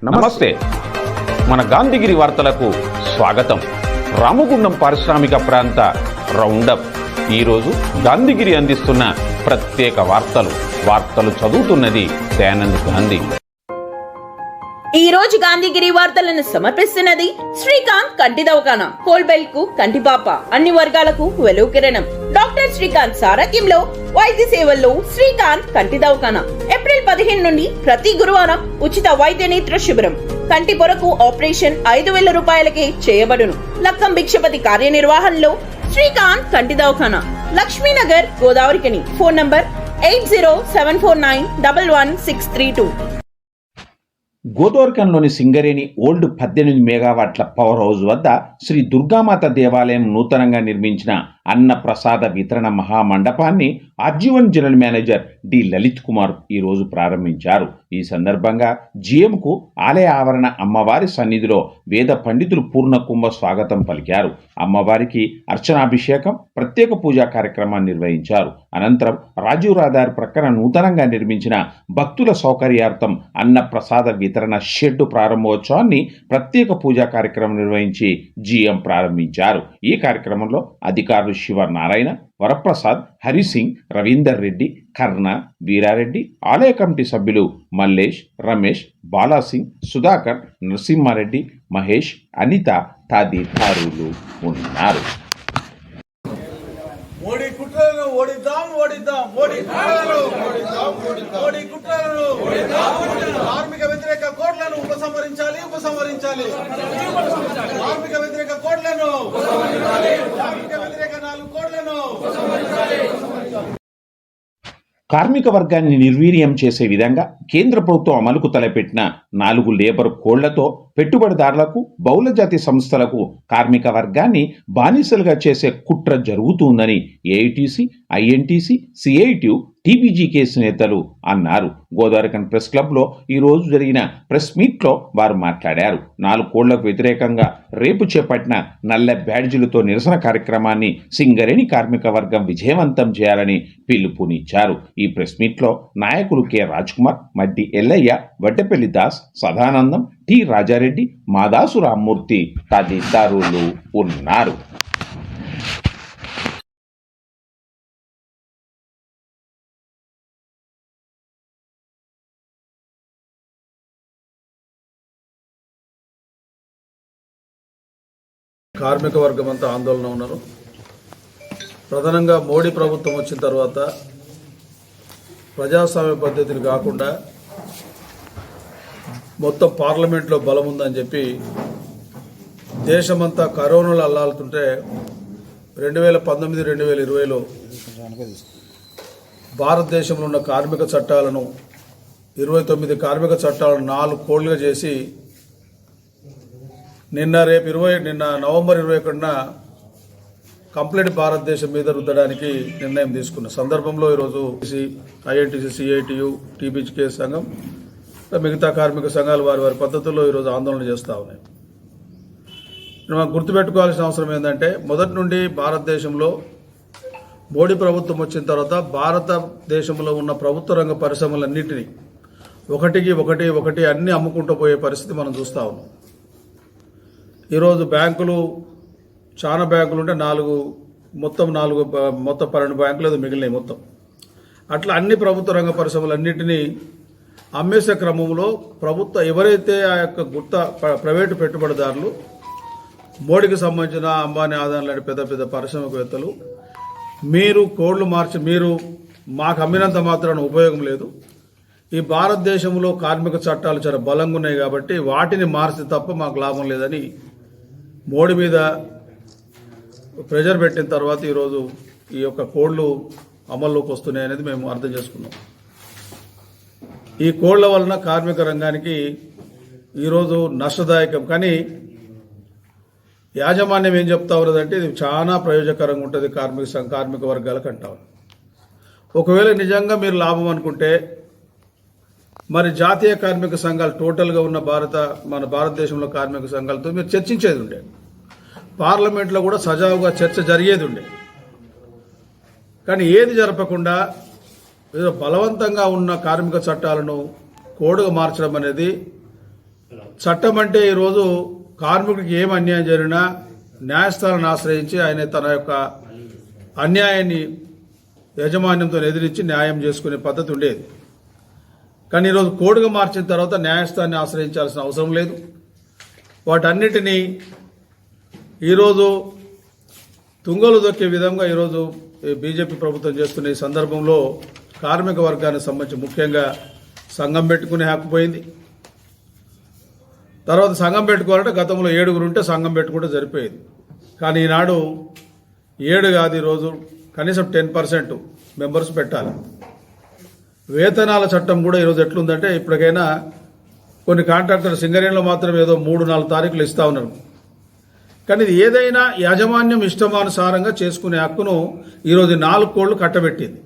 నమస్తే. మన గాంధీగిరి వార్తలకు స్వాగతం. రామగుండం పారిశ్రామిక ప్రాంత రౌండప్. ఈరోజు గాంధీగిరి అందిస్తున్న ప్రత్యేక వార్తలు చదువుతున్నది దయానంద్ గాంధీ. ఈ రోజు గాంధీగిరి వార్తలను సమర్పిస్తున్నది శ్రీకాంత్ కంటి దవాఖానా. హోల్బెల్ కు కంటిపాప, అన్ని వర్గాలకు వెలుగు కిరణం. డాక్టర్ శ్రీకాంత్ సారథ్యంలో వైద్య సేవల్లో శ్రీకాంత్ కంటి దవాఖానా. ఏప్రిల్ 15 నుండి ప్రతి గురువారం ఉచిత వైద్య నేత్ర శిబిరం. కంటి పొరకు ఆపరేషన్ 5,000 రూపాయలకే చేయబడును. లక్కం భిక్షపతి కార్యనిర్వహణలో శ్రీకాంత్ కంటి దవాఖానా, లక్ష్మీనగర్, గోదావరికని. Phone number 8074911632. గోదావరికంలోని సింగరేణి ఓల్డ్ 18 మెగావాట్ల పవర్ హౌస్ వద్ద శ్రీ దుర్గామాత దేవాలయం నూతనంగా నిర్మించిన అన్న ప్రసాద వితరణ మహామండపాన్ని R G one general manager D Lalith Kumar ఈరోజు ప్రారంభించారు. ఈ సందర్భంగా జిఎంకు ఆలయ ఆవరణ అమ్మవారి సన్నిధిలో వేద పండితులు పూర్ణ కుంభ స్వాగతం పలికారు. అమ్మవారికి అర్చనాభిషేకం, ప్రత్యేక పూజా కార్యక్రమాన్ని నిర్వహించారు. అనంతరం రాజీవ్ రహదారి ప్రక్కన నూతనంగా నిర్మించిన భక్తుల సౌకర్యార్థం అన్న ప్రసాద వితరణ షెడ్డు ప్రారంభోత్సవాన్ని ప్రత్యేక పూజా కార్యక్రమం నిర్వహించి జిఎం ప్రారంభించారు. ఈ కార్యక్రమంలో అధికారులు శివనారాయణ, వరప్రసాద్, హరిసింగ్, రవీందర్ రెడ్డి, కర్ణ, వీరారెడ్డి, ఆలయ కమిటీ సభ్యులు మల్లేష్, రమేష్, బాలాసింగ్, సుధాకర్, నరసింహారెడ్డి, మహేష్, అనిత తదితరులు ఉన్నారు. మోడీ కుట్రలను ఓడిద్దాం ఓడిద్దాం, మోడీ కుట్రలను ఓడిద్దాం ఓడిద్దాం, మోడీ కుట్రలను ఓడిద్దాం ఓడిద్దాం. కార్మిక వ్యతిరేక కోడ్లను ఉపసంహరించాలి ఉపసంహరించాలి, కార్మిక వ్యతిరేక కోడ్లను ఉపసంహరించాలి, కార్మిక వ్యతిరేక 4 కోడ్లను ఉపసంహరించాలి. కార్మిక వర్గాన్ని నిర్వీర్యం చేసే విధంగా కేంద్ర ప్రభుత్వం అమలుకు తలపెట్టిన 4 లేబర్ కోడ్లతో పెట్టుబడిదారులకు, బహుళజాతి సంస్థలకు కార్మిక వర్గాన్ని బానిసలుగా చేసే కుట్ర జరుగుతుందని ఏఐటీసీ, ఐఎన్టీసీ, సిఐటియు, టీబీజీకేఎస్ నేతలు అన్నారు. గోదావరికన్ ప్రెస్ క్లబ్లో ఈరోజు జరిగిన ప్రెస్ మీట్లో వారు మాట్లాడారు. 4 కోడ్లకు వ్యతిరేకంగా రేపు చేపట్టిన నల్ల బ్యాడ్జీలతో నిరసన కార్యక్రమాన్ని సింగరేణి కార్మిక వర్గం విజయవంతం చేయాలని పిలుపునిచ్చారు. ఈ ప్రెస్ మీట్లో నాయకులు కె రాజ్కుమార్, మడ్డి ఎల్లయ్య, వడ్డెపల్లి దాస్, సదానందం, టి రాజారెడ్డి, మాదాసు రామ్మూర్తి తదితరులు ఉన్నారు. కార్మిక వర్గం అంతా ఆందోళన ఉన్నారు. ప్రధానంగా మోడీ ప్రభుత్వం వచ్చిన తర్వాత ప్రజాస్వామ్య పద్ధతిని కాకుండా మొత్తం పార్లమెంట్లో బలం ఉందని చెప్పి దేశమంతా కరోనాలో అల్లాడుతుంటే 2019-2020లో భారతదేశంలో ఉన్న కార్మిక చట్టాలను 29 కార్మిక చట్టాలను 4 కోడ్లుగా చేసి నిన్న నవంబర్ 21న కంప్లీట్ భారతదేశం మీద రుద్దడానికి నిర్ణయం తీసుకున్న సందర్భంలో ఈరోజు ఐఎన్టీసీ, సిఐటియు, టీబీజీకేఎస్ సంఘం, మిగతా కార్మిక సంఘాలు వారి పద్ధతుల్లో ఈరోజు ఆందోళన చేస్తూ ఉన్నాయి. మనం గుర్తుపెట్టుకోవాల్సిన అవసరం ఏంటంటే, మొదటి నుండి భారతదేశంలో మోడీ ప్రభుత్వం వచ్చిన తర్వాత భారతదేశంలో ఉన్న ప్రభుత్వ రంగ పరిశ్రమలన్నింటినీ ఒకటి అన్ని అమ్ముకుంటూ పోయే పరిస్థితి మనం చూస్తూ ఉన్నాం. ఈరోజు బ్యాంకులు, చాలా బ్యాంకులు ఉంటే మొత్తం 12 బ్యాంకులు ఏదో మిగిలినాయి మొత్తం. అట్లా అన్ని ప్రభుత్వ రంగ పరిశ్రమలన్నింటినీ అమ్మేసే క్రమంలో ఎవరైతే ఆ యొక్క ప్రైవేటు పెట్టుబడిదారులు, మోడీకి సంబంధించిన అంబానీ, ఆదాని లాంటి పెద్ద పెద్ద పారిశ్రామికవేత్తలు, మీరు కోడ్లు మార్చి మీరు మాకు అమ్మినంత మాత్రాన ఉపయోగం లేదు, ఈ భారతదేశంలో కార్మిక చట్టాలు చాలా బలంగా ఉన్నాయి కాబట్టి వాటిని మార్చి తప్ప మాకు లాభం లేదని మోడీ మీద ప్రెజర్ పెట్టిన తర్వాత ఈరోజు ఈ యొక్క కోడ్లు అమల్లోకి వస్తున్నాయి అనేది మేము అర్థం చేసుకున్నాం. ఈ కోడ్ల వలన కార్మిక రంగానికి ఈరోజు నష్టదాయకం. కానీ యాజమాన్యం ఏం చెప్తా ఉన్నదంటే ఇది చాలా ప్రయోజకరంగా ఉంటుంది కార్మిక వర్గాలకు అంటాం. ఒకవేళ నిజంగా మీరు లాభం అనుకుంటే మరి జాతీయ కార్మిక సంఘాలు టోటల్గా ఉన్న మన భారతదేశంలో కార్మిక సంఘాలతో మీరు చర్చించేది ఉండే, పార్లమెంట్లో కూడా సజావుగా చర్చ జరిగేది ఉండే. కానీ ఏది జరపకుండా ఏదో బలవంతంగా ఉన్న కార్మిక చట్టాలను కోడ్గా మార్చడం అనేది చట్టం అంటే ఈరోజు కార్మికుడికి ఏం అన్యాయం జరిగినా న్యాయస్థానాన్ని ఆశ్రయించి ఆయన తన యొక్క అన్యాయాన్ని యాజమాన్యంతో ఎదిరించి న్యాయం చేసుకునే పద్ధతి ఉండేది. కానీ ఈరోజు కోడ్గా మార్చిన తర్వాత న్యాయస్థానాన్ని ఆశ్రయించాల్సిన అవసరం లేదు. వాటన్నిటినీ ఈరోజు తుంగలు దొక్కే విధంగా ఈరోజు బీజేపీ ప్రభుత్వం చేస్తున్న ఈ సందర్భంలో కార్మిక వర్గానికి సంబంధించి ముఖ్యంగా సంఘం పెట్టుకునే హక్కు పోయింది. తర్వాత సంఘం పెట్టుకోవాలంటే గతంలో 7 ఉంటే సంఘం పెట్టుకుంటే సరిపోయేది. కానీ ఈనాడు 7 కాదు, ఈరోజు కనీసం 10% మెంబర్స్ పెట్టాలి. వేతనాల చట్టం కూడా ఈరోజు ఎట్లుందంటే ఇప్పటికైనా కొన్ని కాంట్రాక్టర్ సింగరేణిలో మాత్రం ఏదో 3-4 తారీఖులు ఇస్తా ఉన్నారు. కానీ ఇది ఏదైనా యాజమాన్యం ఇష్టమానుసారంగా చేసుకునే హక్కును ఈరోజు 4 కోళ్లు కట్టబెట్టింది.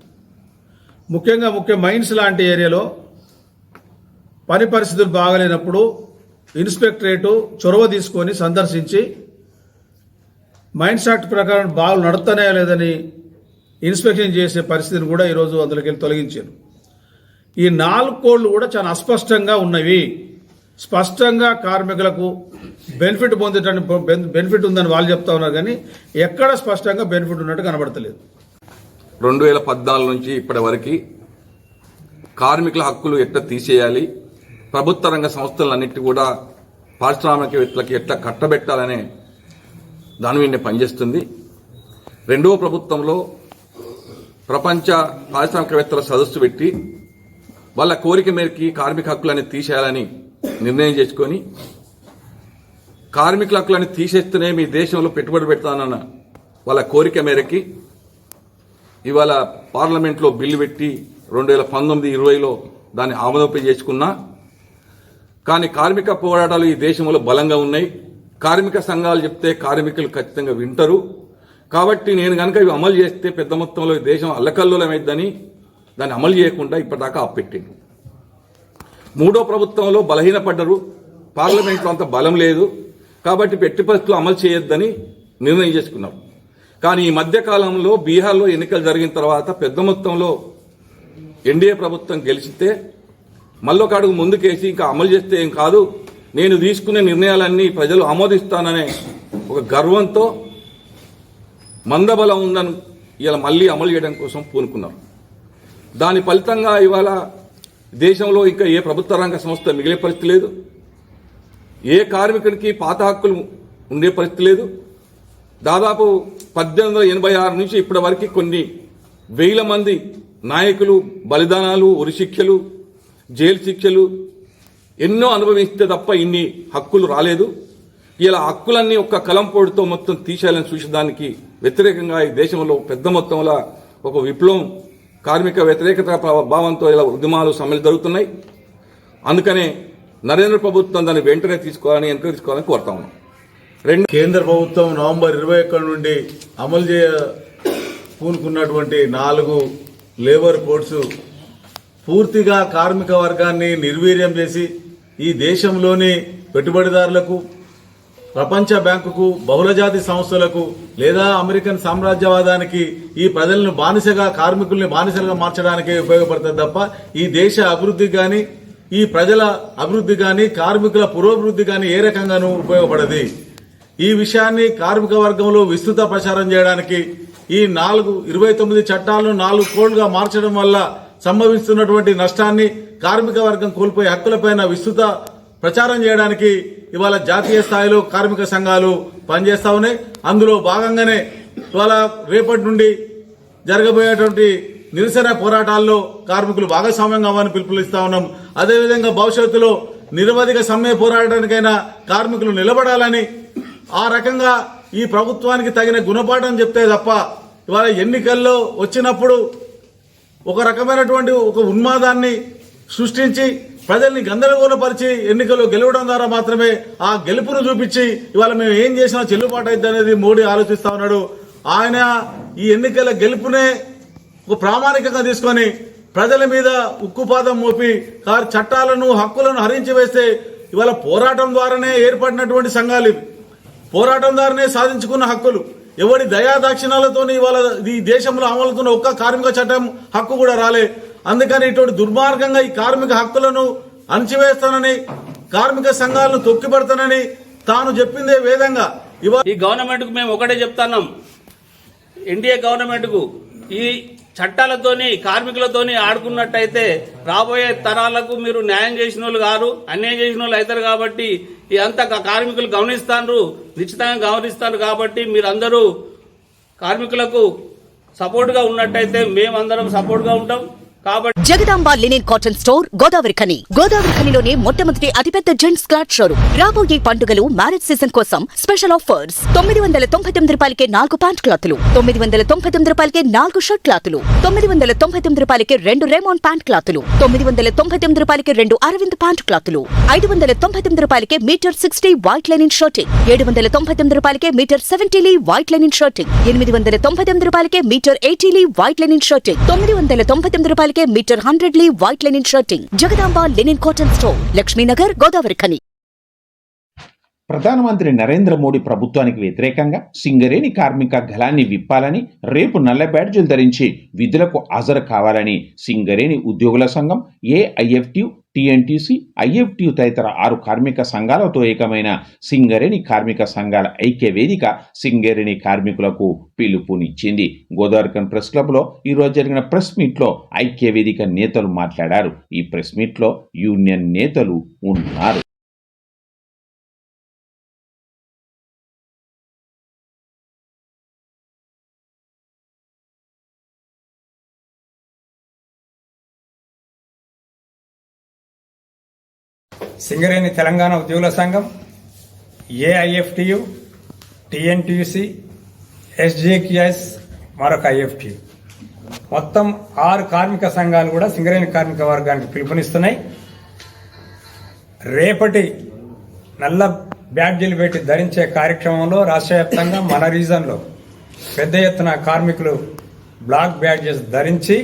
ముఖ్యంగా మైన్స్ లాంటి ఏరియాలో పని పరిస్థితులు బాగలేనప్పుడు ఇన్స్పెక్టరేటు చొరవ తీసుకొని సందర్శించి మైన్స్ యాక్ట్ ప్రకారం బాగా నడుస్తున్నాయా లేదని ఇన్స్పెక్షన్ చేసే పరిస్థితిని కూడా ఈరోజు అందులోకి వెళ్ళి తొలగించారు. ఈ 4 కోళ్లు కూడా చాలా అస్పష్టంగా ఉన్నవి. స్పష్టంగా కార్మికులకు బెనిఫిట్ బెనిఫిట్ ఉందని వాళ్ళు చెప్తా ఉన్నారు, కానీ ఎక్కడ స్పష్టంగా బెనిఫిట్ ఉన్నట్టు కనబడతలేదు. 2014 నుంచి ఇప్పటి వరకు కార్మికుల హక్కులు ఎట్లా తీసేయాలి, ప్రభుత్వ రంగ సంస్థలన్నిటి కూడా పారిశ్రామికవేత్తలకి ఎట్లా కట్టబెట్టాలనే దాని మీద పనిచేస్తుంది. 2వ ప్రభుత్వంలో ప్రపంచ పారిశ్రామికవేత్తల సదస్సు పెట్టి వాళ్ళ కోరిక మేరకి కార్మిక హక్కులని తీసేయాలని నిర్ణయం చేసుకొని కార్మికుల హక్కులని తీసేస్తేనే మీ దేశంలో పెట్టుబడి పెడతానన్న వాళ్ళ కోరిక మేరకి ఇవాళ పార్లమెంట్లో బిల్లు పెట్టి 2019-20లో దాన్ని ఆమోదం చేసుకున్నా. కానీ కార్మిక పోరాటాలు ఈ దేశంలో బలంగా ఉన్నాయి. కార్మిక సంఘాలు చెప్తే కార్మికులు ఖచ్చితంగా వింటారు. కాబట్టి నేను కనుక ఇవి అమలు చేస్తే పెద్ద మొత్తంలో ఈ దేశం అల్లకల్లోలమైద్దని దాన్ని అమలు చేయకుండా ఇప్పటిదాకా ఆపెట్టింది. 3వ ప్రభుత్వంలో బలహీనపడ్డరు, పార్లమెంట్లో అంత బలం లేదు, కాబట్టి పెట్టి పరిస్థితులు అమలు చేయొద్దని నిర్ణయం చేసుకున్నారు. కానీ ఈ మధ్యకాలంలో బీహార్లో ఎన్నికలు జరిగిన తర్వాత పెద్ద మొత్తంలో ఎన్డీఏ ప్రభుత్వం గెలిచితే మళ్ళొక అడుగు ముందుకేసి ఇంకా అమలు చేస్తే ఏం కాదు, నేను తీసుకునే నిర్ణయాలన్నీ ప్రజలు ఆమోదిస్తాననే ఒక గర్వంతో మందబలం ఉందని ఇలా మళ్ళీ అమలు చేయడం కోసం పూనుకున్నారు. దాని ఫలితంగా ఇవాళ దేశంలో ఇంకా ఏ ప్రభుత్వ రంగ సంస్థ మిగిలే పరిస్థితి లేదు, ఏ కార్మికుడికి పాత హక్కులు ఉండే పరిస్థితి లేదు. దాదాపు 1886 నుంచి ఇప్పటి వరకు కొన్ని వేల మంది నాయకులు బలిదానాలు, ఉరిశిక్షలు, జైలు శిక్షలు ఎన్నో అనుభవిస్తే తప్ప ఇన్ని హక్కులు రాలేదు. ఇలా హక్కులన్నీ ఒక్క కలంపోటుతో మొత్తం తీసేయాలని చూసేదానికి వ్యతిరేకంగా ఈ దేశంలో పెద్ద మొత్తంలో ఒక విప్లవం, కార్మిక వ్యతిరేకత భావంతో ఇలా ఉద్యమాలు సమ్మెలు జరుగుతున్నాయి. అందుకనే నరేంద్ర ప్రభుత్వం దాన్ని వెంటనే తీసుకోవాలని ఎంకరేజ్ తీసుకోవాలని కోరుతా ఉన్నాం. కేంద్ర ప్రభుత్వం నవంబర్ 21 నుండి అమలు పూనుకున్నటువంటి 4 లేబర్ కోడ్స్ పూర్తిగా కార్మిక వర్గాన్ని నిర్వీర్యం చేసి ఈ దేశంలోని పెట్టుబడిదారులకు, ప్రపంచ బ్యాంకుకు, బహుళజాతి సంస్థలకు లేదా అమెరికన్ సామ్రాజ్యవాదానికి ఈ ప్రజలను కార్మికుల్ని బానిసలుగా మార్చడానికి ఉపయోగపడుతుంది తప్ప ఈ దేశ అభివృద్ధి గాని, ఈ ప్రజల అభివృద్ధి గాని, కార్మికుల పురోభివృద్ధి గాని ఏ రకంగానూ ఉపయోగపడదు. ఈ విషయాన్ని కార్మిక వర్గంలో విస్తృత ప్రచారం చేయడానికి ఈ 29 చట్టాలను 4 కోడ్లుగా మార్చడం వల్ల సంభవిస్తున్నటువంటి నష్టాన్ని, కార్మిక వర్గం కోల్పోయే హక్కులపైన విస్తృత ప్రచారం చేయడానికి ఇవాళ జాతీయ స్థాయిలో కార్మిక సంఘాలు పనిచేస్తా ఉన్నాయి. అందులో భాగంగానే ఇవాళ రేపటి నుండి జరగబోయేటువంటి నిరసన పోరాటాల్లో కార్మికులు భాగస్వామ్యం కావాలని పిలుపునిస్తా ఉన్నాం. అదేవిధంగా భవిష్యత్తులో నిరవధిక సమ్మె పోరాటానికైనా కార్మికులు నిలబడాలని, ఆ రకంగా ఈ ప్రభుత్వానికి తగిన గుణపాఠం చెప్తే తప్ప ఇవాళ ఎన్నికల్లో వచ్చినప్పుడు ఒక రకమైనటువంటి ఒక ఉన్మాదాన్ని సృష్టించి ప్రజల్ని గందరగోళపరిచి ఎన్నికల్లో గెలవడం ద్వారా మాత్రమే ఆ గెలుపును చూపించి ఇవాళ మేము ఏం చేసినా చెల్లుబాటు అయింది అనేది మోడీ ఆలోచిస్తా ఉన్నాడు. ఆయన ఈ ఎన్నికల గెలుపునే ఒక ప్రామాణికంగా తీసుకొని ప్రజల మీద ఉక్కుపాదం మోపి చట్టాలను, హక్కులను హరించి వేస్తే ఇవాళ పోరాటం ద్వారానే ఏర్పడినటువంటి సంఘాలు ఇవి. పోరాటం ద్వారానే సాధించుకున్న హక్కులు. ఎవరి దయాదాక్షిణాలతో ఇవాళ ఈ దేశంలో అమలుతున్న ఒక్క కార్మిక చట్టం హక్కు కూడా రాలే. అందుకని ఇటువంటి దుర్మార్గంగా ఈ కార్మిక హక్కులను అణచివేస్తానని కార్మిక సంఘాలను తొక్కిపడతానని తాను చెప్పిందే వేదంగా ఇవాళ ఈ గవర్నమెంట్ కు మేము ఒకటే చెప్తున్నాం, ఎన్డీఏ గవర్నమెంట్ కు ఈ చట్టాలతోని కార్మికులతోని ఆడుకున్నట్టయితే రాబోయే తరాలకు మీరు న్యాయం చేసిన వాళ్ళు కాదు, అన్యాయం చేసిన వాళ్ళు అవుతారు. కాబట్టి ఇదంతా కార్మికులు గమనిస్తారు, నిశ్చితంగా గమనిస్తారు. కాబట్టి మీరందరూ కార్మికులకు సపోర్ట్ గా ఉన్నట్టయితే మేమందరం సపోర్ట్ గా ఉంటాం. కాబట్టి Jagadamba linen cotton store Godavari ఖనిలోనే మొట్టమొదటి అతిపెద్ద జెంట్స్ క్లాత్ షోరూమ్. రాబోయే పండుగలు మ్యారేజ్ సీజన్ కోసం స్పెషల్ ఆఫర్స్. 999 రూపాయలకే 4 ప్యాంట్ క్లాతులు, 999 రూపాయలకే 4 షర్ట్ క్లాతులు, 999 రూపాయలకే 2 రేమాన్ ప్యాంట్ క్లాతులు, 999 రూపాయలకే 2 అరవింద్ ప్యాంట్ క్లాతులు, 599 రూపాయలకే మీటర్ 60 వైట్ లెనిన్ షర్టింగ్, 799 రూపాయలకే metre 70 lea white linen shirting, 899 రూపాయలకే metre 80 lea white linen shirting, 999 రూపాయలకే metre 100 lea white linen shirting. Jagadamba linen cotton store, Lakshminagar, Godavarikhani. ప్రధానమంత్రి నరేంద్ర మోడీ ప్రభుత్వానికి వ్యతిరేకంగా సింగరేణి కార్మిక గళాన్ని విప్పాలని, రేపు నల్ల బ్యాడ్జీలు ధరించి విధులకు హాజరు కావాలని సింగరేణి ఉద్యోగుల సంఘం, ఏఐఎఫ్టియు, టీఎన్టీసీ, ఐఎఫ్టియు తదితర 6 కార్మిక సంఘాలతో ఏకమైన సింగరేణి కార్మిక సంఘాల ఐక్య వేదిక సింగరేణి కార్మికులకు పిలుపునిచ్చింది. గోదావరిఖని ప్రెస్ క్లబ్లో ఈరోజు జరిగిన ప్రెస్ మీట్లో ఐక్య వేదిక నేతలు మాట్లాడారు. ఈ ప్రెస్ మీట్లో యూనియన్ నేతలు ఉన్నారు. సింగరేణి తెలంగాణ ఉద్యోగుల సంఘం, ఏఐఎఫ్టియు, టీఎన్టీయూసీ, ఎస్జేక్యూఎస్, మరొక ఐఎఫ్టియు, మొత్తం 6 కార్మిక సంఘాలు కూడా సింగరేణి కార్మిక వర్గానికి పిలుపునిస్తున్నాయి. రేపటి నల్ల బ్యాడ్జీలు పెట్టి ధరించే కార్యక్రమంలో రాష్ట్ర వ్యాప్తంగా మన రీజన్లో పెద్ద ఎత్తున కార్మికులు బ్లాక్ బ్యాడ్జెస్ ధరించి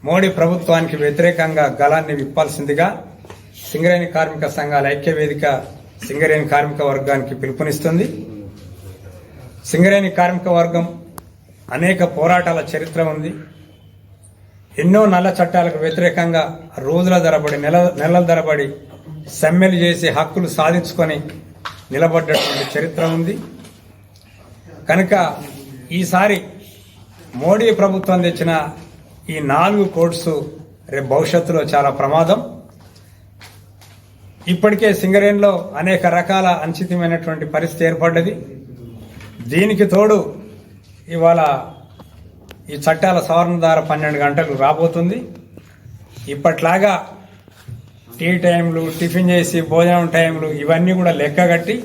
మోడీ ప్రభుత్వానికి వ్యతిరేకంగా గళాన్ని విప్పాల్సిందిగా సింగరేణి కార్మిక సంఘాల ఐక్య వేదిక సింగరేణి కార్మిక వర్గానికి పిలుపునిస్తుంది. సింగరేణి కార్మిక వర్గం అనేక పోరాటాల చరిత్ర ఉంది. ఎన్నో నల్ల చట్టాలకు వ్యతిరేకంగా రోజుల ధరబడి నెలల ధరబడి సమ్మెలు చేసి హక్కులు సాధించుకొని నిలబడ్డటువంటి చరిత్ర ఉంది. కనుక ఈసారి మోడీ ప్రభుత్వం తెచ్చిన ఈ 4 కోడ్స్ రేపు భవిష్యత్తులో చాలా ప్రమాదం. ఇప్పటికే సింగరేణిలో అనేక రకాల అనిశ్చితమైనటువంటి పరిస్థితి ఏర్పడ్డది. దీనికి తోడు ఇవాళ ఈ చట్టాల సవరణ ద్వారా 12 గంటలు రాబోతుంది. ఇప్పట్లాగా టీ టైంలు, టిఫిన్ చేసి భోజనం టైంలు ఇవన్నీ కూడా లెక్కగట్టి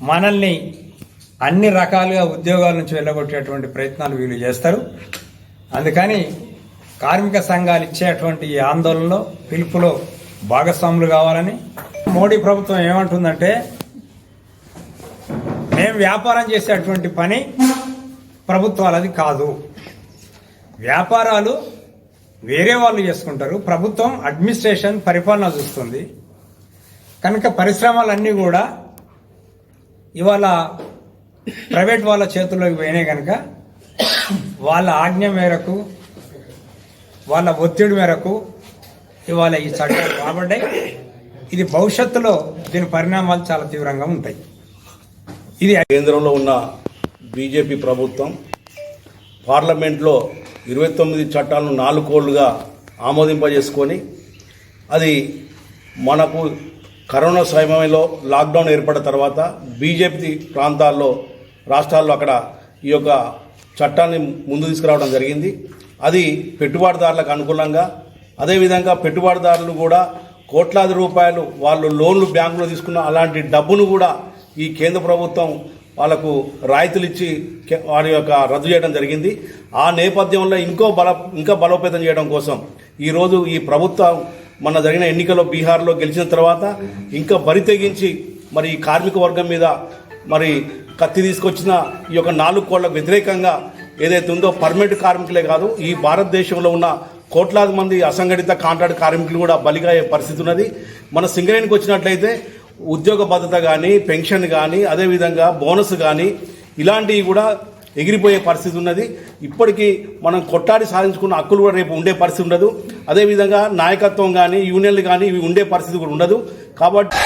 మనల్ని అన్ని రకాలుగా ఉద్యోగాల నుంచి వెళ్ళగొట్టేటువంటి ప్రయత్నాలు వీళ్ళు చేస్తారు. అందుకని కార్మిక సంఘాలు ఇచ్చేటువంటి ఈ ఆందోళనలో, పిలుపులో భాగస్వాములు కావాలని మోడీ ప్రభుత్వం ఏమంటుందంటే, మేము వ్యాపారం చేసేటువంటి పని ప్రభుత్వాలది కాదు, వ్యాపారాలు వేరే వాళ్ళు చేసుకుంటారు, ప్రభుత్వం అడ్మినిస్ట్రేషన్ పరిపాలన చూస్తుంది. కనుక పరిశ్రమలన్నీ కూడా ఇవాళ ప్రైవేట్ వాళ్ళ చేతుల్లోకి పోయినాయి. కనుక వాళ్ళ ఆజ్ఞ మేరకు, వాళ్ళ ఒత్తిడి మేరకు ఇవాళ ఈ చట్టాలు రాబడ్డాయి. ఇది భవిష్యత్తులో దీని పరిణామాలు చాలా తీవ్రంగా ఉంటాయి. ఇది కేంద్రంలో ఉన్న బీజేపీ ప్రభుత్వం పార్లమెంట్లో 29 చట్టాలను 4 కోళ్లుగా ఆమోదింపజేసుకొని, అది మనకు కరోనా సమయంలో లాక్డౌన్ ఏర్పడిన తర్వాత బీజేపీ ప్రాంతాల్లో, రాష్ట్రాల్లో అక్కడ ఈ యొక్క చట్టాన్ని ముందు తీసుకురావడం జరిగింది. అది పెట్టుబడిదారులకు అనుకూలంగా, అదేవిధంగా పెట్టుబడిదారులు కూడా కోట్లాది రూపాయలు వాళ్ళు లోన్లు బ్యాంకులో తీసుకున్న అలాంటి డబ్బును కూడా ఈ కేంద్ర ప్రభుత్వం వాళ్ళకు రాయితీలు ఇచ్చి వారి యొక్క రద్దు చేయడం జరిగింది. ఆ నేపథ్యంలో ఇంకా బలోపేతం చేయడం కోసం ఈరోజు ఈ ప్రభుత్వం మన జరిగిన ఎన్నికల్లో బీహార్లో గెలిచిన తర్వాత ఇంకా బరి తెగించి మరి ఈ కార్మిక వర్గం మీద మరి కత్తి తీసుకొచ్చిన ఈ యొక్క 4 కోళ్లకు వ్యతిరేకంగా ఏదైతే ఉందో పర్మనెంట్ కార్మికులే కాదు, ఈ భారతదేశంలో ఉన్న కోట్లాది మంది అసంఘటిత కాంట్రాక్ట్ కార్మికులు కూడా బలిగాయే పరిస్థితి ఉన్నది. మన సింగరేణికి వచ్చినట్లయితే ఉద్యోగ భద్రత కానీ, పెన్షన్ కానీ, అదేవిధంగా బోనస్ కానీ ఇలాంటివి కూడా ఎగిరిపోయే పరిస్థితి ఉన్నది. ఇప్పటికీ మనం కొట్టాడి సాధించుకున్న హక్కులు కూడా రేపు ఉండే పరిస్థితి ఉండదు. అదేవిధంగా నాయకత్వం కానీ యూనియన్లు కానీ ఇవి ఉండే పరిస్థితి కూడా ఉండదు. కాబట్టి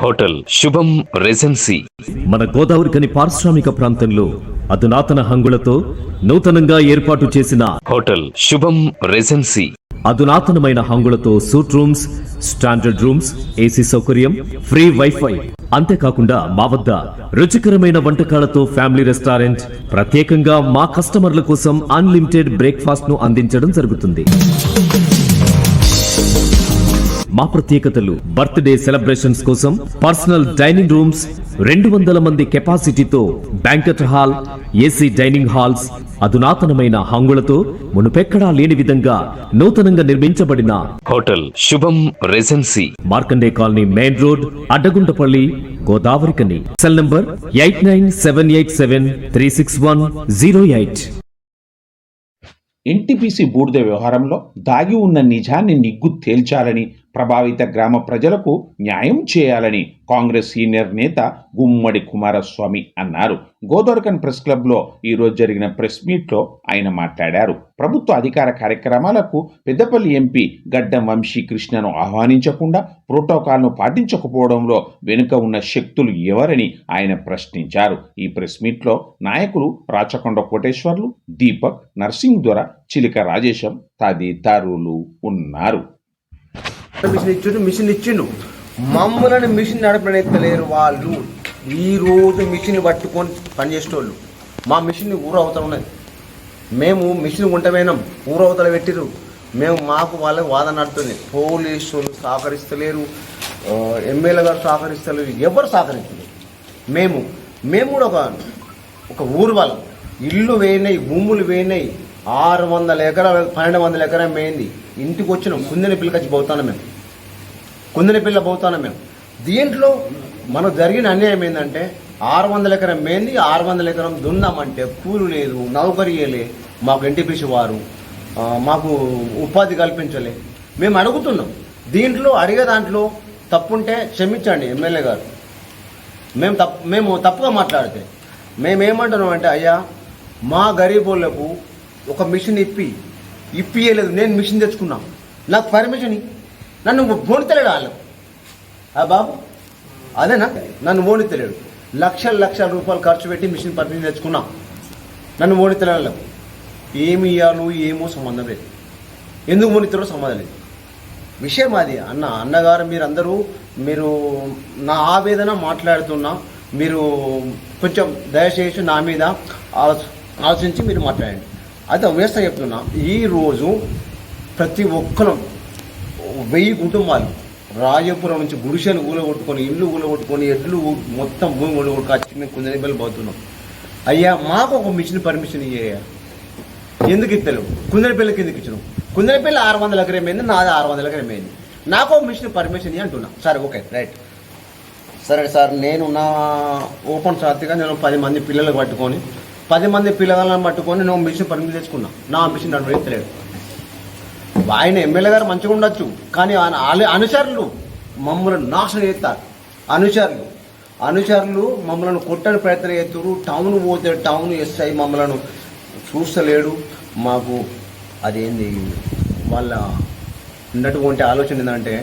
హోటల్ శుభం రెజెన్సీ మన గోదావరికని పారిశ్రామిక ప్రాంతంలో అధునాతన హంగులతో నూతనంగా ఏర్పాటు చేసిన హోటల్ శుభం రెజెన్సీ అధునాతనమైన హంగులతో suite rooms, standard rooms, AC సౌకర్యం, ఫ్రీ వైఫై, అంతేకాకుండా మా వద్ద రుచికరమైన వంటకాలతో ఫ్యామిలీ రెస్టారెంట్, ప్రత్యేకంగా మా కస్టమర్ల కోసం అన్లిమిటెడ్ బ్రేక్ఫాస్ట్ ను అందించడం జరుగుతుంది. మా ప్రత్యేకతలు: బర్త్డే సెలబ్రేషన్స్ కోసం పర్సనల్ డైనింగ్ రూమ్స్, 200 మంది కెపాసిటీతో banquet hall, AC dining halls, అధునాతనమైన హంగులతో మునుపెక్కడా లేని విధంగా నూతనంగా నిర్మించబడిన hotel Shubham regency Markande colony, main road, Addaguntapalli, Godavarikhani. Cell number 8978736108. NTPC బూడిద వ్యవహారంలో దాగి ఉన్న నిజాన్ని నిగ్గు తేల్చాలని, ప్రభావిత గ్రామ ప్రజలకు న్యాయం చేయాలని కాంగ్రెస్ సీనియర్ నేత గుమ్మడి కుమారస్వామి అన్నారు. గోదావరికన్ ప్రెస్ క్లబ్లో ఈరోజు జరిగిన ప్రెస్ మీట్లో ఆయన మాట్లాడారు. ప్రభుత్వ అధికార కార్యక్రమాలకు పెద్దపల్లి ఎంపీ గడ్డం వంశీకృష్ణను ఆహ్వానించకుండా, ప్రోటోకాల్ను పాటించకపోవడంలో వెనుక ఉన్న శక్తులు ఎవరని ఆయన ప్రశ్నించారు. ఈ ప్రెస్ మీట్లో నాయకులు రాచకొండ కోటేశ్వర్లు, దీపక్, నర్సింగ్ దొర, చిలిక రాజేశం తదితరులు ఉన్నారు. మిషన్ ఇచ్చిండు మమ్మల్ని మిషన్ నడపనెత్తలేరు వాళ్ళు. ఈ రోజు మిషన్ పట్టుకొని పనిచేసేటోళ్ళు మా మిషన్ ఊరవతల ఉన్నది. మేము మిషన్ ఉంటపోయినాం, ఊరవతల పెట్టిరు. మాకు వాళ్ళకి వాదన నడుతుంది. పోలీసులు సహకరిస్తలేరు, ఎమ్మెల్యే గారు సహకరిస్తలేరు, ఎవరు సహకరించలేరు. మేము కూడా ఒక ఊరు వాళ్ళం. ఇల్లు వేయినాయి, భూములు వేయినాయి. 600 ఎకరాలు 1200 ఎకరం వేయింది. ఇంటికి వచ్చినాం, కుందిన పిల్లకచ్చి పోతాను మేము, కుందిన పిల్ల పోతాను మేము. దీంట్లో మనకు జరిగిన అన్యాయం ఏంటంటే 600 ఎకరం మేంది, 600 ఎకరం దున్నామంటే కూలు లేదు, నౌకరియలే, మాకు ఎన్టీపీసీ వారు మాకు ఉపాధి కల్పించలే. మేము అడుగుతున్నాం. దీంట్లో అడిగే దాంట్లో తప్పుంటే క్షమించండి ఎమ్మెల్యే గారు. మేము తప్పుగా మాట్లాడితే మేమేమంటున్నాం అంటే, అయ్యా మా గరీబోళ్లకు ఒక మిషన్ ఇప్పియలేదు. నేను మిషన్ తెచ్చుకున్నా, నాకు పర్మిషన్ నన్ను ఓడితలేడు వాళ్ళు. బాబు అదేనా, నన్ను ఓడితలేడు. లక్షల రూపాయలు ఖర్చు పెట్టి మిషన్ పర్మిషన్ తెచ్చుకున్నా, నన్ను ఓడితలేడు. ఏమి ఇవ్వాలో ఏమో సంబంధం లేదు, ఎందుకు ఓడితారో సంబంధం లేదు. విషయం అది. అన్నగారు మీరు నా ఆవేదన మాట్లాడుతున్నా, మీరు కొంచెం దయచేసి నా మీద ఆలోచించి మీరు మాట్లాడండి. అది వ్యవస్థ చెప్తున్నా. ఈరోజు ప్రతి ఒక్కరం 1000 కుటుంబాలు రాజపురం నుంచి గుడిసెలు ఊలగొట్టుకొని, ఇల్లు ఊలగొట్టుకొని, ఎడ్లు మొత్తం భూమి ఊలగొట్టుకొచ్చి మేము కుందనపల్లి పోతున్నాం. అయ్యా మాకు ఒక మిషన్ పర్మిషన్ ఇయ్యా, ఎందుకు ఇస్తలేవు? కుందనపల్లికి ఎందుకు ఇచ్చినావు? కుందనపల్లి 600 ఎకరం అయింది, నాది 600 ఎకరం అయింది. నాకు ఒక మిషన్ పర్మిషన్ ఇయ్య అంటున్నా. సరే ఓకే రైట్, సరే సార్. నేను నా ఓపెన్ సాత్తిగా నేను 10 మంది పిల్లలు పట్టుకొని 10 మంది పిల్లగాళ్ళని పట్టుకొని నేను మిషన్ పర్మిషన్ తెచ్చుకున్నా. నా మిషన్ నడవలేదు. ఆయన ఎమ్మెల్యే గారు మంచిగా ఉండొచ్చు, కానీ అనుచరులు మమ్మల్ని నాశనం చేస్తారు. అనుచరులు మమ్మల్ని కొట్టని ప్రయత్నం చేస్తారు. టౌన్ పోతే టౌన్ ఎస్ఐ మమ్మల్ని చూస్తలేడు. మాకు అదేంది వాళ్ళ ఉన్నటువంటి ఆలోచన ఏంటంటే,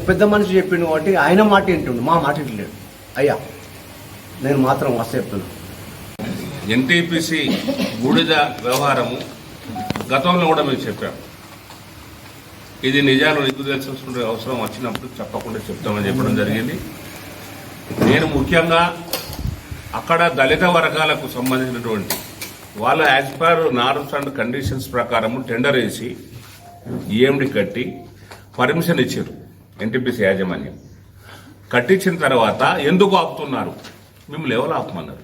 పెద్ద మనిషి చెప్పిండు కాబట్టి ఆయన మాట వింటుండు, మా మాట వింటలేడు. అయ్యా నేను మాత్రం వస్తే చెప్తున్నా. ఎన్టీపీసీ బూడిద వ్యవహారము గతంలో కూడా మేము చెప్పాం. ఇది నిజాలు నిగ్గు తెలుసుకునే అవసరం వచ్చినప్పుడు చెప్పకుండా చెప్తామని చెప్పడం జరిగింది. నేను ముఖ్యంగా అక్కడ దళిత వర్గాలకు సంబంధించినటువంటి వాళ్ళ as per norms and conditions ప్రకారము టెండర్ వేసి ఈఎండి కట్టి పర్మిషన్ ఇచ్చారు ఎన్టీపీసీ యాజమాన్యం. కట్టించిన తర్వాత ఎందుకు ఆపుతున్నారు? మిమ్మల్ని ఎవరు ఆపమన్నారు?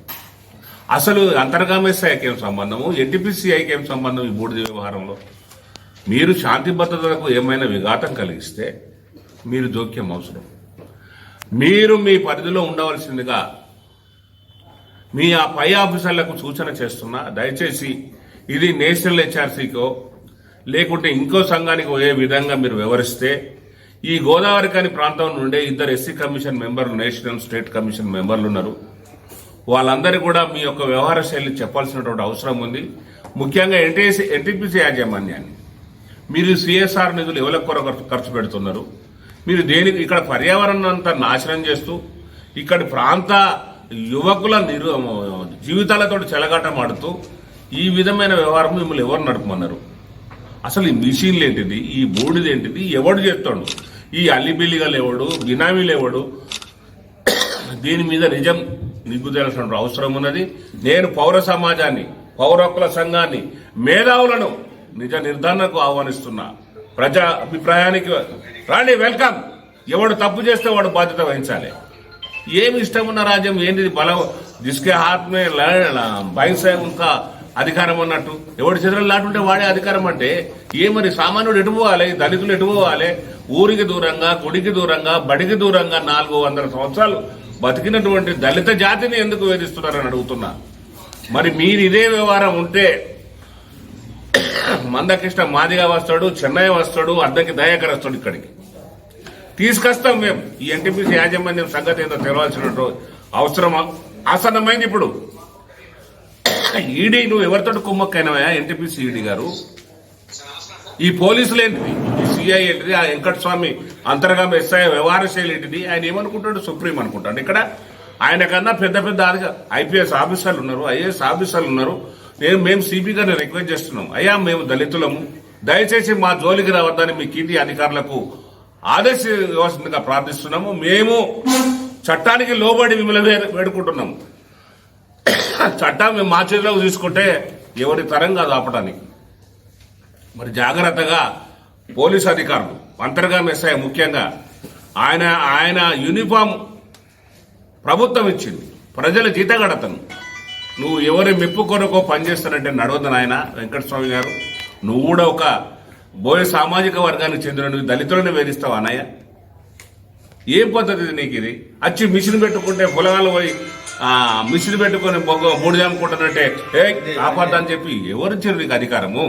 అసలు అంతర్గామేశాయికి ఏం సంబంధము, ఎన్టీపీసీఐకి ఏం సంబంధం? ఈ బూడిద వ్యవహారంలో మీరు శాంతి భద్రతలకు ఏమైనా విఘాతం కలిగిస్తే మీరు జోక్యం అవసరం. మీరు మీ పరిధిలో ఉండవలసిందిగా మీ ఆ పై ఆఫీసర్లకు సూచన చేస్తున్నా, దయచేసి ఇది నేషనల్ హెచ్ఆర్సీకో లేకుంటే ఇంకో సంఘానికి పోయే విధంగా మీరు వివరిస్తే ఈ గోదావరి కాని ప్రాంతం నుండే 2 ఎస్సీ కమిషన్ మెంబర్లు, నేషనల్ స్టేట్ కమిషన్ మెంబర్లు ఉన్నారు. వాళ్ళందరూ కూడా మీ యొక్క వ్యవహార శైలి చెప్పాల్సినటువంటి అవసరం ఉంది. ముఖ్యంగా ఎన్టీపీసీ యాజమాన్యాన్ని మీరు సిఎస్ఆర్ నిధులు ఎవరి కొరకు ఖర్చు పెడుతున్నారు? మీరు దేనికి ఇక్కడ పర్యావరణం అంతా నాశనం చేస్తూ ఇక్కడి ప్రాంత యువకుల జీవితాలతో చెలగాటమాడుతూ ఈ విధమైన వ్యవహారం మిమ్మల్ని ఎవరు నడుపుమన్నారు? అసలు ఈ మిషన్లు ఏంటిది? ఈ బోర్డుది ఏంటిది? ఎవడు చేస్తాడు? ఈ అల్లిబిల్లిగలు ఎవడు? బినామీలు ఎవడు? దీని మీద నిజం నిగ్గుదేయాల్సిన అవసరం ఉన్నది. నేను పౌర సమాజాన్ని, పౌర హక్కుల సంఘాన్ని, మేధావులను నిజ నిర్ధారణకు ఆహ్వానిస్తున్నా. ప్రజా అభిప్రాయానికి రాండి, వెల్కమ్. ఎవడు తప్పు చేస్తే వాడు బాధ్యత వహించాలి. ఏమి ఇష్టం ఉన్న రాజ్యం ఏంటిది? బలం జిస్కే హాత్ మే బైసే ఇంకా అధికారం అన్నట్టు. ఎవడి చేతులు లాంటుంటే వాడే అధికారం అంటే మరి సామాన్యుడు ఎటు పోవాలి? దళితులు ఎటు పోవాలి? ఊరికి దూరంగా, గుడికి దూరంగా, బడికి దూరంగా 400 సంవత్సరాలు బతికినటువంటి దళిత జాతిని ఎందుకు వేధిస్తున్నారని అడుగుతున్నా. మరి మీరు ఇదే వ్యవహారం ఉంటే మందకృష్ణ మాదిగా వస్తాడు, చెన్నై వస్తాడు, అద్దెకి దయాకర్ వస్తాడు. ఇక్కడికి తీసుకొస్తాం మేము. ఈ ఎన్టీపీసీ యాజమాన్యం సంగతి ఏంటో తెలవాల్సిన అవసరం ఆసన్నమైంది. ఇప్పుడు ఈడీ నువ్వు ఎవరితో కుమ్మక్కైనవా? ఎన్టీపీసీ ఈడీ గారు, ఈ పోలీసులు ఏంటిది? ఈ సిఐ ఏంటిది? ఆ వెంకటస్వామి అంతర్గామ ఎస్ఐ వ్యవహార శైలి ఏంటిది? ఆయన ఏమనుకుంటాడు? సుప్రీం అనుకుంటాడు. ఇక్కడ ఆయన కన్నా పెద్ద పెద్ద ఐపీఎస్ ఆఫీసర్లు ఉన్నారు, ఐఏఎస్ ఆఫీసర్లు ఉన్నారు. మేము సిపి గారిని రిక్వెస్ట్ చేస్తున్నాం, అయ్యా మేము దళితులము, దయచేసి మా జోలికి రావద్దని మీ కింది అధికారులకు ఆదేశించవలసిందిగా ప్రార్థిస్తున్నాము. మేము చట్టానికి లోబడి మిమ్మల్ని వేడుకుంటున్నాము. చట్టం మేము మా చేతిలోకి తీసుకుంటే ఎవరి తరం కాదు ఆపడానికి. మరి జాగ్రత్తగా పోలీసు అధికారులు, అంతర్గామ ఎస్ఐ ముఖ్యంగా ఆయన యూనిఫామ్ ప్రభుత్వం ఇచ్చింది, ప్రజల జీతగడతను. నువ్వు ఎవరి మెప్పు కొరకో పనిచేస్తానంటే నడవద్దు నాయన వెంకటస్వామి గారు. నువ్వు కూడా ఒక బోయ సామాజిక వర్గానికి చెందిన నువ్వు దళితులను వేధిస్తావు అన్నయ్య. ఏం పద్ధతి నీకు ఇది? వచ్చి మిషన్ పెట్టుకుంటే పొలగాలు పోయి మిషన్ పెట్టుకుని మూడు అమ్ముకుంటానంటే ఆపద్దని చెప్పి ఎవరిచ్చారు నీకు అధికారము?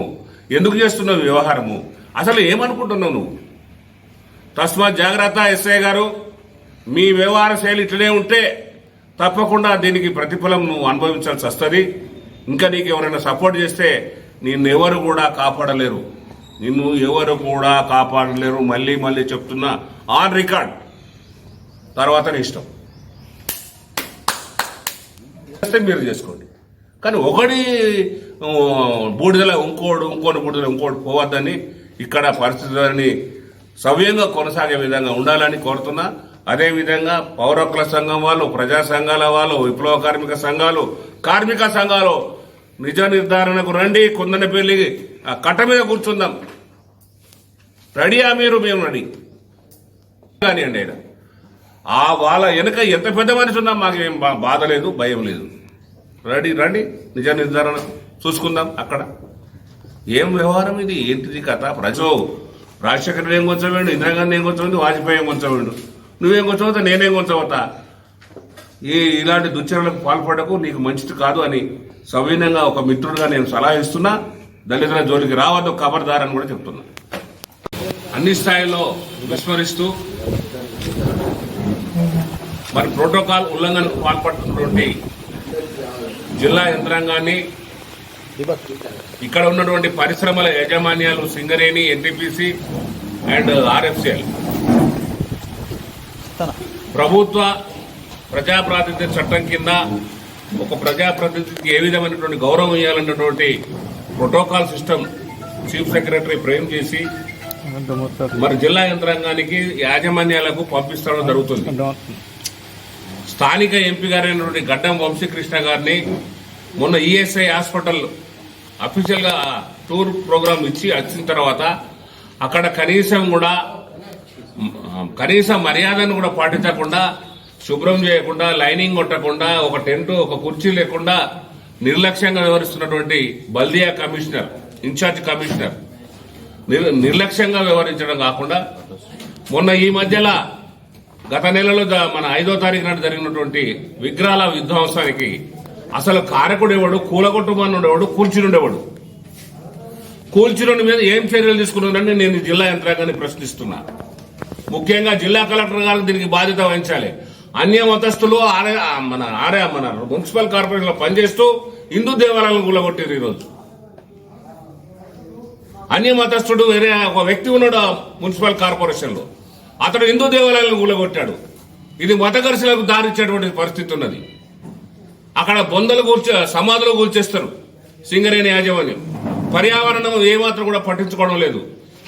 ఎందుకు చేస్తున్నావు వ్యవహారము? అసలు ఏమనుకుంటున్నావు నువ్వు? తస్మాత్ జాగ్రత్త ఎస్ఐ గారు. మీ వ్యవహార శైలి ఇట్లనే ఉంటే తప్పకుండా దీనికి ప్రతిఫలం నువ్వు అనుభవించాల్సి వస్తుంది. ఇంకా నీకు ఎవరైనా సపోర్ట్ చేస్తే నిన్నెవరు కూడా కాపాడలేరు, నిన్ను ఎవరు కూడా కాపాడలేరు. మళ్ళీ మళ్ళీ చెప్తున్నా, ఆన్ రికార్డ్. తర్వాత నీ ఇష్టం, మీరు చేసుకోండి. కానీ ఒకటి బూడిదల ఇంకోటి బూడిదల ఇంకోటి పోవద్దని, ఇక్కడ పరిస్థితులని సవ్యంగా కొనసాగే విధంగా ఉండాలని కోరుతున్నా. అదేవిధంగా పౌర హక్కుల సంఘం వాళ్ళు, ప్రజా సంఘాల వాళ్ళు, విప్లవ కార్మిక సంఘాలు, కార్మిక సంఘాలు నిజ నిర్ధారణకు రండి. కొందనపల్లి కట్ట మీద కూర్చుందాం. రెడీయా మీరు? మేము రెడీ కానివ్వండి. ఆయన వాళ్ళ వెనక ఎంత పెద్ద మనిషి ఉన్నా మాకేం బాధ లేదు, భయం లేదు. రెడీ రండి, నిజ నిర్ధారణ చూసుకుందాం. అక్కడ ఏం వ్యవహారం ఇది? ఏంటిది కథ? ప్రజలు రాజశేఖర్ ఏం కొంచెం, ఇందిరాగాంధీ ఏం కొంచెం, వాజ్పేయి ఏం కొంచెం, నువ్వేం కొంచెం, నేనేం కొంచెం. ఇలాంటి దుశ్చర్యలకు పాల్పడకు, నీకు మంచిది కాదు అని సవినయంగా ఒక మిత్రుడిగా నేను సలహా ఇస్తున్నా. దళితుల జోలికి రావద్దు, ఖబర్దార్ అని కూడా చెప్తున్నా. అన్ని స్థాయిల్లో విస్మరిస్తూ మరి ప్రోటోకాల్ ఉల్లంఘనకు పాల్పడుతున్నటువంటి జిల్లా యంత్రాంగాన్ని, ఇక్కడ ఉన్నటువంటి పరిశ్రమల యాజమాన్యాలు, సింగరేణి, ఎన్టీపీసీ అండ్ ఆర్ఎఫ్సిఎల్, ప్రభుత్వ ప్రజాప్రాతినిధ్య చట్టం కింద ఒక ప్రజాప్రతినిధికి ఏ విధమైనటువంటి గౌరవం ఇవ్వాలన్నటువంటి protocol system chief secretary frame చేసి మరి జిల్లా యంత్రాంగానికి, యాజమాన్యాలకు పంపిస్తడం జరుగుతుంది. స్థానిక ఎంపీ గారైనటువంటి గడ్డం వంశీకృష్ణ గారిని మొన్న ఈఎస్ఐ హాస్పిటల్ అఫీషియల్ గా టూర్ ప్రోగ్రాం ఇచ్చి వచ్చిన తర్వాత అక్కడ కనీస మర్యాదను కూడా పాటించకుండా, శుభ్రం చేయకుండా, లైనింగ్ కొట్టకుండా, ఒక టెంట్, ఒక కుర్చీ లేకుండా నిర్లక్ష్యంగా వ్యవహరిస్తున్నటువంటి బల్దియా కమిషనర్, ఇన్ఛార్జ్ కమిషనర్ నిర్లక్ష్యంగా వ్యవహరించడం కాకుండా, మొన్న ఈ మధ్యలో గత నెలలో మన 5వ తారీఖు నాడు జరిగినటువంటి విగ్రహాల విధ్వంసానికి అసలు కారకుడేవాడు, కూలగొట్టుమనుడేవాడు, కూల్చినుండేవాడు. కూల్చినుండి మీద ఏం చర్యలు తీసుకున్నారని నేను జిల్లా యంత్రాంగాన్ని ప్రశ్నిస్తున్నా. ముఖ్యంగా జిల్లా కలెక్టర్ గారు దీనికి బాధ్యత వహించాలి. అన్య మతస్థులు మన మున్సిపల్ కార్పొరేషన్ లో పనిచేస్తూ హిందూ దేవాలయాలను కూలగొట్టారు. ఈరోజు అన్య మతస్థుడు వేరే ఒక వ్యక్తి ఉన్నాడు మున్సిపల్ కార్పొరేషన్ లో, అతడు హిందూ దేవాలయాలను కూలగొట్టాడు. ఇది మత ఘర్షణలకు దారిచ్చేటువంటి పరిస్థితి ఉన్నది. అక్కడ బొందలు సమాధులు కూల్చేస్తారు సింగరేణి యాజమాన్యం. పర్యావరణం ఏమాత్రం కూడా పట్టించుకోవడం లేదు.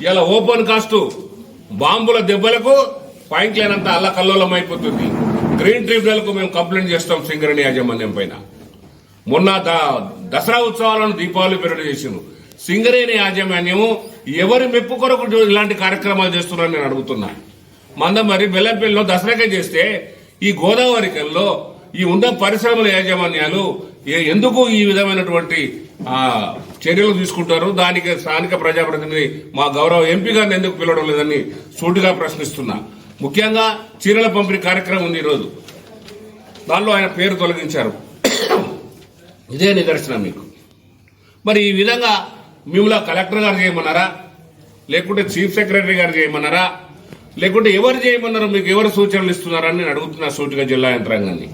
ఇలా ఓపెన్ కాస్ట్ బాంబుల దెబ్బలకు పాయింట్ లేనంత అల్లకల్లోలం అయిపోతుంది. గ్రీన్ ట్రిబ్యునల్ కు మేము కంప్లైంట్ చేస్తాం సింగరేణి యాజమాన్యం పైన. మొన్న దసరా ఉత్సవాలను దీపావళి పీరియడ్ చేసిండ్రు. సింగరేణి యాజమాన్యము ఎవరి మెప్పు కొరకు ఇలాంటి కార్యక్రమాలు చేస్తున్నారని నేను అడుగుతున్నా. మరి బెల్లంపల్లిలో దసరాకే చేస్తే ఈ గోదావరికల్లో ఈ ఉన్న పరిశ్రమల యాజమాన్యాలు ఎందుకు ఈ విధమైనటువంటి చర్యలు తీసుకుంటారు? దానికి స్థానిక ప్రజాప్రతినిధి మా గౌరవ ఎంపీ గారిని ఎందుకు పిలవడం లేదని సూటిగా ప్రశ్నిస్తున్నా. ముఖ్యంగా చీరల పంపిణీ కార్యక్రమం ఉంది ఈరోజు, దానిలో ఆయన పేరు తొలగించారు. ఇదే నిదర్శనం మీకు. మరి ఈ విధంగా మిమ్మల్ని కలెక్టర్ గారు చేయమన్నారా, లేకుంటే చీఫ్ సెక్రటరీ గారు చేయమన్నారా, లేకుంటే ఎవరు చేయమన్నారో మీకు ఎవరు సూచనలు ఇస్తున్నారని నేను అడుగుతున్నా సూటిగా జిల్లా యంత్రాంగాన్ని.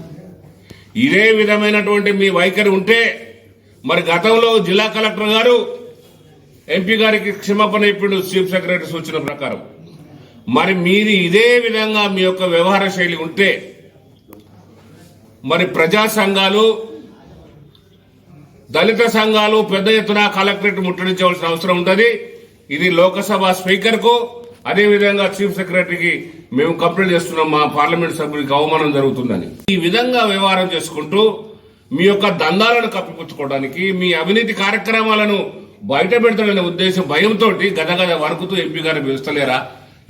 ఇదే విధమైనటువంటి మీ వైఖరి ఉంటే మరి గతంలో జిల్లా కలెక్టర్ గారు ఎంపీ గారికి క్షమాపణ చెప్పిండు చీఫ్ సెక్రటరీ సూచన ప్రకారం. మరి మీది ఇదే విధంగా మీ యొక్క వ్యవహార శైలి ఉంటే మరి ప్రజా సంఘాలు, దళిత సంఘాలు పెద్ద ఎత్తున కలెక్టరేట్ ముట్టడించవలసిన అవసరం ఉంటుంది. ఇది లోకసభ స్పీకర్ కు, అదేవిధంగా చీఫ్ సెక్రటరీకి మేము కంప్లైంట్ చేస్తున్నాం. మా పార్లమెంట్ సభ్యుడికి అవమానం జరుగుతుందని ఈ విధంగా వ్యవహారం చేసుకుంటూ మీ యొక్క దందాలను కప్పిపుచ్చుకోవడానికి, మీ అవినీతి కార్యక్రమాలను బయట పెడతాడనే ఉద్దేశం భయంతో గదగద వణుకుతూ ఎంపీ గారు పిలుస్తలేరా?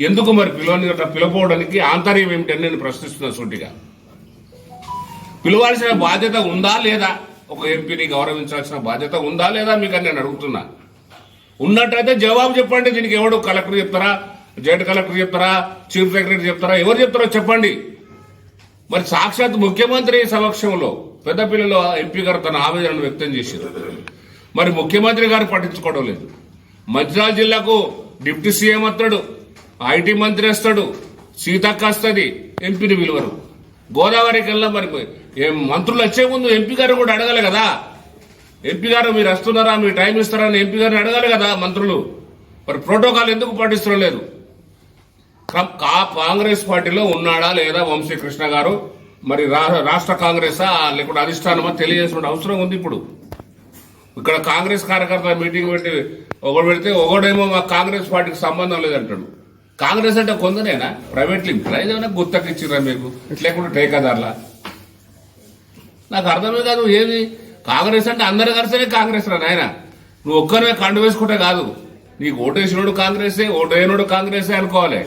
ఎందుకు మరి పిలవడానికి ఆంతర్యం ఏమిటని నేను ప్రశ్నిస్తున్నా సూటిగా. పిలవాల్సిన బాధ్యత ఉందా లేదా? ఒక ఎంపీని గౌరవించాల్సిన బాధ్యత ఉందా లేదా మీకు నేను అడుగుతున్నా. ఉన్నట్టయితే జవాబు చెప్పండి. దీనికి ఎవడు కలెక్టర్ చెప్తారా, జాయింట్ కలెక్టర్ చెప్తారా, చీఫ్ సెక్రటరీ చెప్తారా, ఎవరు చెప్తారో చెప్పండి. మరి సాక్షాత్ ముఖ్యమంత్రి సమక్షంలో పెద్దపల్లిలో ఎంపీ గారు తన ఆవేదనను వ్యక్తం చేశారు. మరి ముఖ్యమంత్రి గారు పట్టించుకోవడం లేదు. మంచిర్యాల జిల్లాకు డిప్యూటీ సీఎం వస్తాడు, ఐటీ మంత్రి వస్తాడు, సీతక్క వస్తుంది, ఎంపీని పిలువరు. గోదావరికి వెళ్ళా మరి మంత్రులు వచ్చే ముందు ఎంపీ గారు కూడా అడగాలి కదా. ఎంపీ గారు మీరు వస్తున్నారా, మీరు టైం ఇస్తారా అని ఎంపీ గారిని అడగాలి కదా మంత్రులు. మరి ప్రోటోకాల్ ఎందుకు పాటిస్తడం లేదు? కాంగ్రెస్ పార్టీలో ఉన్నాడా లేదా వంశీకృష్ణ గారు, మరి రాష్ట్ర కాంగ్రెసా లేకుంటే అధిష్టానమా తెలియజేసిన అవసరం ఉంది. ఇప్పుడు ఇక్కడ కాంగ్రెస్ కార్యకర్తల మీటింగ్ పెట్టి ఒకడు పెడితే ఒకడేమో మా కాంగ్రెస్ పార్టీకి సంబంధం లేదంటాడు. కాంగ్రెస్ అంటే కొందనేనా? ప్రైవేట్ లిమిటెడ్ ఏదైనా గుత్తకి ఇచ్చిరా మీకు, లేకుంటే టేకాదార్లా? నాకు అర్థమే కాదు. ఏది కాంగ్రెస్ అంటే అందరు కలిసేనే కాంగ్రెస్ రా నాయన. నువ్వు ఒక్కరినే కండు వేసుకుంటే కాదు. నీకు ఓటేసినోడు కాంగ్రెసే, ఓటేనోడు కాంగ్రెసే అనుకోవాలి.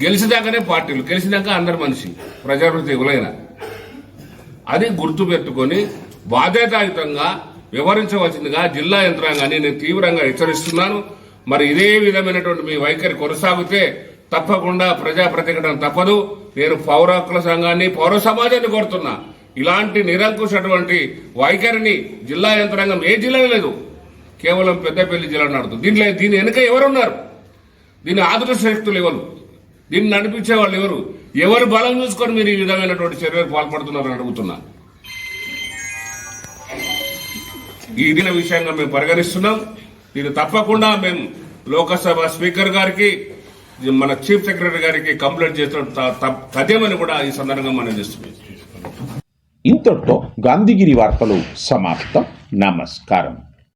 గెలిచిదాకానే పార్టీలు, గెలిచినాక అందరు మనిషి ప్రజాప్రతి ఎవరైనా. అది గుర్తు పెట్టుకుని బాధ్యతాయుతంగా వ్యవహరించవలసిందిగా జిల్లా యంత్రాంగాన్ని నేను తీవ్రంగా హెచ్చరిస్తున్నాను. మరి ఇదే విధమైనటువంటి మీ వైఖరి కొనసాగితే తప్పకుండా ప్రజా ప్రతిఘటన తప్పదు. నేను పౌర హక్కుల సంఘాన్ని, పౌర సమాజాన్ని కోరుతున్నా. ఇలాంటి నిరంకుశటువంటి వైఖరిని జిల్లా యంత్రాంగం ఏ జిల్లాలో లేదు, కేవలం పెద్దపల్లి జిల్లా నడుతుంది. దీని వెనుక ఎవరున్నారు? దీని ఆదర్శ శక్తులు ఎవరు? దీన్ని నడిపించే వాళ్ళు ఎవరు? ఎవరు బలం చూసుకొని మీరు ఈ విధమైనటువంటి చర్యలకు పాల్పడుతున్నారని అడుగుతున్నా. ఈ విషయంగా మేము పరిగణిస్తున్నాం. దీన్ని తప్పకుండా మేము లోకసభ స్పీకర్ గారికి, మన చీఫ్ సెక్రటరీ గారికి కంప్లైంట్ చేసిన తథ్యమని కూడా ఈ సందర్భంగా మనం చేస్తున్నాం. ఇంతటితో గాంధీగిరి వార్తలు సమాప్తం. నమస్కారం.